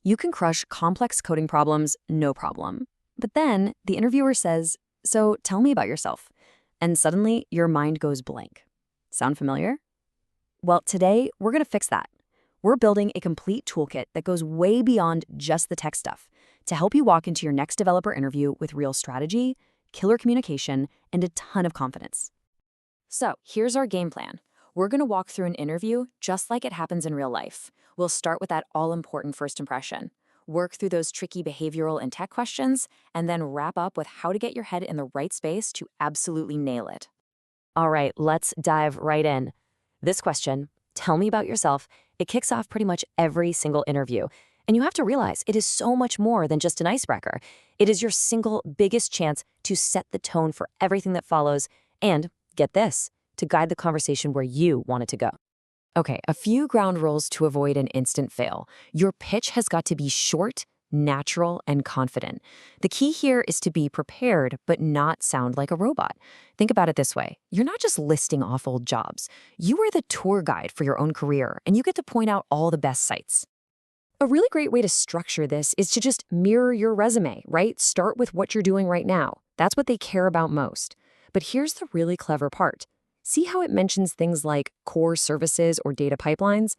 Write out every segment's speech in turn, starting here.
You can crush complex coding problems, no problem. But then the interviewer says, "So tell me about yourself." And suddenly your mind goes blank. Sound familiar? Well, today we're going to fix that. We're building a complete toolkit that goes way beyond just the tech stuff to help you walk into your next developer interview with real strategy, killer communication, and a ton of confidence. So here's our game plan. We're going to walk through an interview just like it happens in real life. We'll start with that all-important first impression, work through those tricky behavioral and tech questions, and then wrap up with how to get your head in the right space to absolutely nail it. All right, let's dive right in. This question, tell me about yourself, it kicks off pretty much every single interview. And you have to realize it is so much more than just an icebreaker. It is your single biggest chance to set the tone for everything that follows and, get this, to guide the conversation where you want it to go. Okay, a few ground rules to avoid an instant fail. Your pitch has got to be short, natural, and confident. The key here is to be prepared, but not sound like a robot. Think about it this way. You're not just listing off old jobs. You are the tour guide for your own career, and you get to point out all the best sites. A really great way to structure this is to just mirror your resume, right? Start with what you're doing right now. That's what they care about most. But here's the really clever part. See how it mentions things like core services or data pipelines?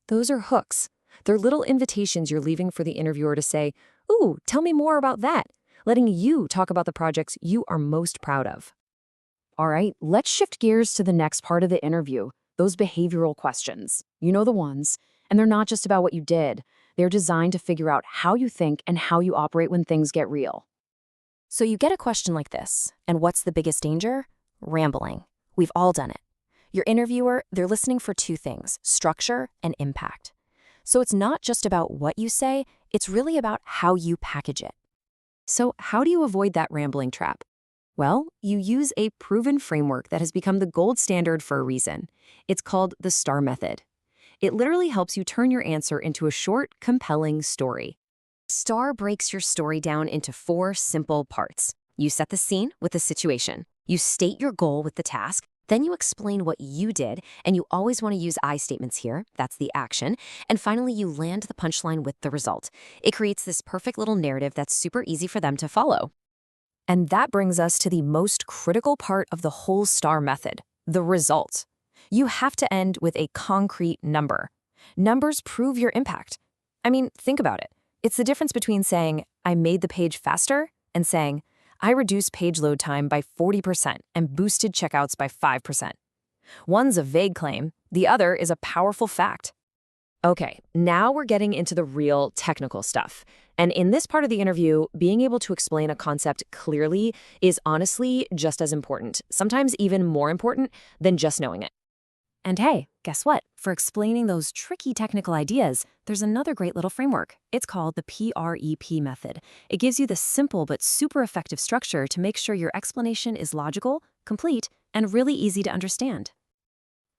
Those are hooks. They're little invitations you're leaving for the interviewer to say, "Ooh, tell me more about that," letting you talk about the projects you are most proud of. All right, let's shift gears to the next part of the interview, those behavioral questions. You know the ones. And they're not just about what you did. They're designed to figure out how you think and how you operate when things get real. So you get a question like this, and what's the biggest danger? Rambling. We've all done it. Your interviewer, they're listening for two things, structure and impact. So it's not just about what you say, it's really about how you package it. So how do you avoid that rambling trap? Well, you use a proven framework that has become the gold standard for a reason. It's called the STAR method. It literally helps you turn your answer into a short, compelling story. STAR breaks your story down into 4 simple parts. You set the scene with the situation. You state your goal with the task. Then you explain what you did, and you always want to use I statements here. That's the action. And finally, you land the punchline with the result. It creates this perfect little narrative that's super easy for them to follow. And that brings us to the most critical part of the whole STAR method, the result. You have to end with a concrete number. Numbers prove your impact. I mean, think about it. It's the difference between saying, "I made the page faster," and saying, "I reduced page load time by 40% and boosted checkouts by 5%. One's a vague claim, the other is a powerful fact. Okay, now we're getting into the real technical stuff. And in this part of the interview, being able to explain a concept clearly is honestly just as important, sometimes even more important than just knowing it. And hey, guess what? For explaining those tricky technical ideas, there's another great little framework. It's called the PREP method. It gives you the simple but super effective structure to make sure your explanation is logical, complete, and really easy to understand.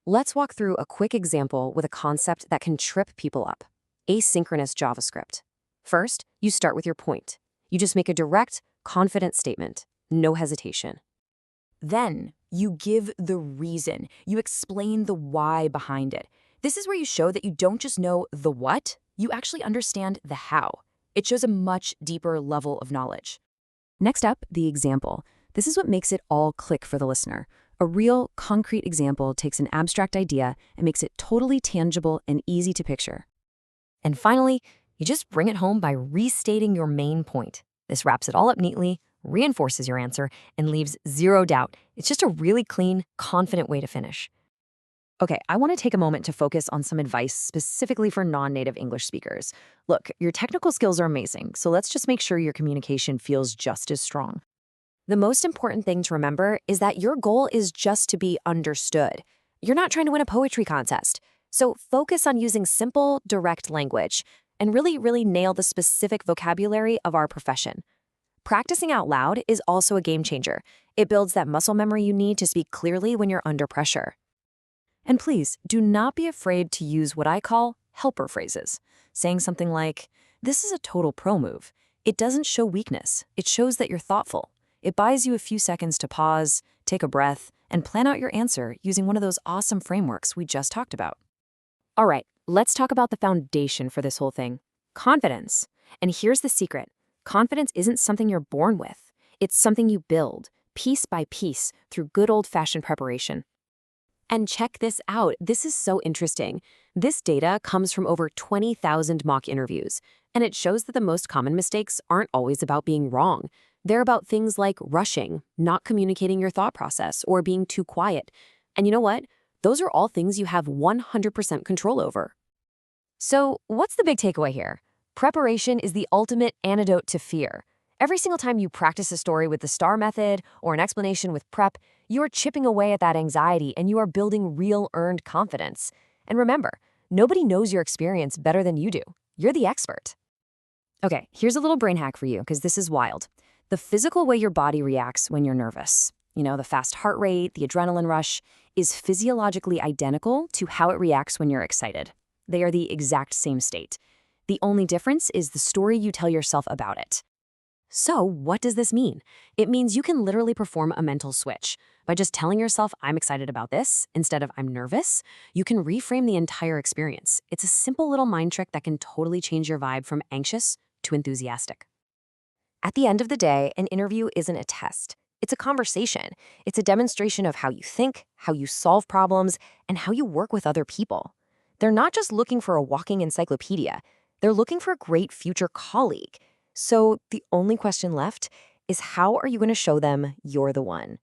Let's walk through a quick example with a concept that can trip people up: asynchronous JavaScript. First, you start with your point. You just make a direct, confident statement, no hesitation. Then, you give the reason. You explain the why behind it. This is where you show that you don't just know the what, you actually understand the how. It shows a much deeper level of knowledge. Next up, the example. This is what makes it all click for the listener. A real, concrete example takes an abstract idea and makes it totally tangible and easy to picture. And finally, you just bring it home by restating your main point. This wraps it all up neatly, reinforces your answer, and leaves zero doubt. It's just a really clean, confident way to finish. Okay, I want to take a moment to focus on some advice specifically for non-native English speakers. Look, your technical skills are amazing, so let's just make sure your communication feels just as strong. The most important thing to remember is that your goal is just to be understood. You're not trying to win a poetry contest. So focus on using simple, direct language and really nail the specific vocabulary of our profession. Practicing out loud is also a game changer. It builds that muscle memory you need to speak clearly when you're under pressure. And please, do not be afraid to use what I call helper phrases. Saying something like, "This is a total pro move." It doesn't show weakness. It shows that you're thoughtful. It buys you a few seconds to pause, take a breath, and plan out your answer using one of those awesome frameworks we just talked about. All right, let's talk about the foundation for this whole thing. Confidence. And here's the secret. Confidence isn't something you're born with. It's something you build, piece by piece, through good old-fashioned preparation. And check this out. This is so interesting. This data comes from over 20,000 mock interviews, and it shows that the most common mistakes aren't always about being wrong. They're about things like rushing, not communicating your thought process, or being too quiet. And you know what? Those are all things you have 100% control over. So, what's the big takeaway here? Preparation is the ultimate antidote to fear. Every single time you practice a story with the STAR method or an explanation with prep, you're chipping away at that anxiety and you are building real earned confidence. And remember, nobody knows your experience better than you do. You're the expert. Okay, here's a little brain hack for you because this is wild. The physical way your body reacts when you're nervous, the fast heart rate, the adrenaline rush, is physiologically identical to how it reacts when you're excited. They are the exact same state. The only difference is the story you tell yourself about it. So, what does this mean? It means you can literally perform a mental switch. By just telling yourself, I'm excited about this, instead of I'm nervous, you can reframe the entire experience. It's a simple little mind trick that can totally change your vibe from anxious to enthusiastic. At the end of the day, an interview isn't a test. It's a conversation. It's a demonstration of how you think, how you solve problems, and how you work with other people. They're not just looking for a walking encyclopedia. They're looking for a great future colleague. So the only question left is how are you going to show them you're the one?